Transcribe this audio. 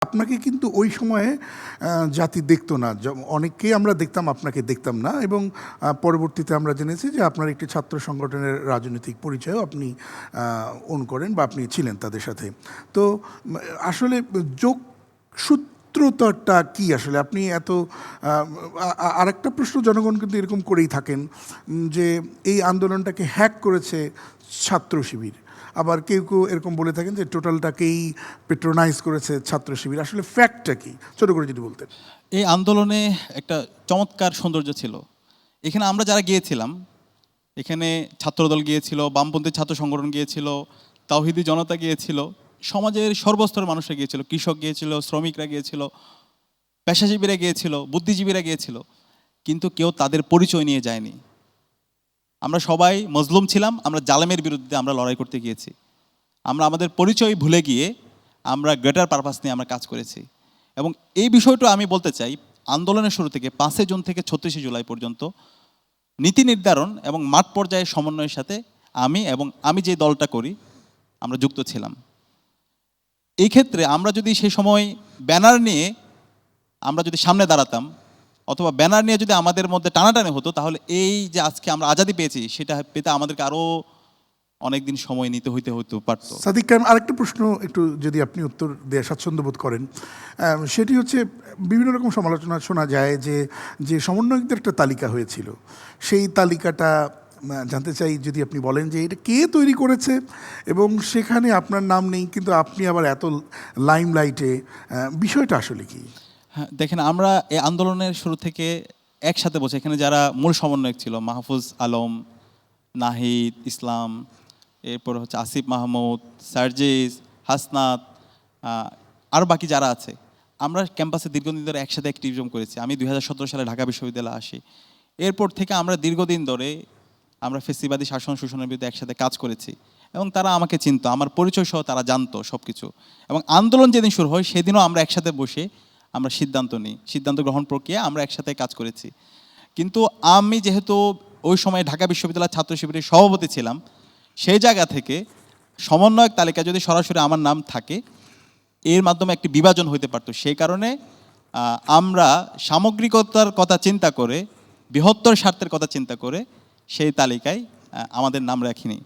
আপনাকে কিন্তু ওই সময়ে জাতি দেখতো না। অনেককেই আমরা দেখতাম, আপনাকে দেখতাম না। এবং পরবর্তীতে আমরা জেনেছি যে আপনার একটি ছাত্র সংগঠনের রাজনৈতিক পরিচয়ও আপনি ওন করেন বা আপনি ছিলেন তাদের সাথে। তো আসলে যোগসূত্রতাটা কি আসলে? আপনি এত আরেকটা প্রশ্ন জনগণ কিন্তু এরকম করেই থাকেন যে এই আন্দোলনটাকে হ্যাক করেছে ছাত্র শিবির। আবার কেউ কেউ এরকম বলে থাকেন যে টোটালটাকেই পেট্রোনাইজ করেছে ছাত্র শিবির। আসলে ফ্যাক্টটা কি, ছোট করে যদি বলতেন। এই আন্দোলনে একটা চমৎকার সৌন্দর্য ছিল। এখানে আমরা যারা গিয়েছিলাম, এখানে ছাত্রদল গিয়েছিল, বামপন্থী ছাত্র সংগঠন গিয়েছিল, তাওহিদি জনতা গিয়েছিল, সমাজের সর্বস্তরের মানুষরা গিয়েছিল, কৃষক গিয়েছিল, শ্রমিকরা গিয়েছিল, পেশাজীবীরা গিয়েছিল, বুদ্ধিজীবীরা গিয়েছিল, কিন্তু কেউ তাদের পরিচয় নিয়ে যায়নি। আমরা সবাই মজলুম ছিলাম, আমরা জালেমের বিরুদ্ধে আমরা লড়াই করতে গিয়েছি। আমরা আমাদের পরিচয় ভুলে গিয়ে আমরা গ্রেটার পারপাস নিয়ে আমরা কাজ করেছি। এবং এই বিষয়টা আমি বলতে চাই, আন্দোলনের শুরু থেকে 5 জুন থেকে 36 জুলাই পর্যন্ত নীতি নির্ধারণ এবং মাঠ পর্যায়ের সমন্বয়ের সাথে আমি যে দলটা করি আমরা যুক্ত ছিলাম। এই ক্ষেত্রে আমরা যদি সেই সময় ব্যানার নিয়ে আমরা যদি সামনে দাঁড়াতাম, অথবা ব্যানার নিয়ে যদি আমাদের মধ্যে টানাটানি হতো, তাহলে এই যে আজকে আমরা আজাদি পেয়েছি সেটা পেতে আমাদেরকে আরও অনেকদিন সময় নিতে হতে পারতো। সাদিক কায়েম, আরেকটা প্রশ্ন একটু যদি আপনি উত্তর দেওয়ার স্বাচ্ছন্দ্য বোধ করেন, সেটি হচ্ছে বিভিন্ন রকম সমালোচনা শোনা যায় যে যে সমন্বয়কদের একটা তালিকা হয়েছিল, সেই তালিকাটা জানতে চাই যদি আপনি বলেন যে এটা কে তৈরি করেছে এবং সেখানে আপনার নাম নেই কিন্তু আপনি আবার এত লাইমলাইটে, বিষয়টা আসলে কি? হ্যাঁ, দেখেন, আমরা এই আন্দোলনের শুরু থেকে একসাথে বসে, এখানে যারা মূল সমন্বয়ক ছিল, মাহফুজ আলম, নাহিদ ইসলাম, এরপর হচ্ছে আসিফ মাহমুদ, সার্জিস, হাসনাত, আর বাকি যারা আছে, আমরা ক্যাম্পাসে দীর্ঘদিন ধরে একসাথে অ্যাক্টিভিজম করেছি। আমি 2017 সালে ঢাকা বিশ্ববিদ্যালয়ে আসি। এরপর থেকে আমরা দীর্ঘদিন ধরে আমরা ফেসিবাদী শাসন শোষণের বিরুদ্ধে একসাথে কাজ করেছি এবং তারা আমাকে চিনতো, আমার পরিচয় সহ তারা জানতো সব কিছু। এবং আন্দোলন যেদিন শুরু হয় সেদিনও আমরা একসাথে বসে আমরা সিদ্ধান্ত গ্রহণ প্রক্রিয়া আমরা একসাথে কাজ করেছি। কিন্তু আমি যেহেতু ওই সময় ঢাকা বিশ্ববিদ্যালয়ের ছাত্র শিবিরের সভাপতি ছিলাম, সেই জায়গা থেকে সমন্বয়ক তালিকা যদি সরাসরি আমার নাম থাকে, এর মাধ্যমে একটি বিভাজন হতে পারতো। সেই কারণে আমরা সামগ্রিকতার কথা চিন্তা করে, বৃহত্তর স্বার্থের কথা চিন্তা করে সেই তালিকায় আমাদের নাম রাখিনি।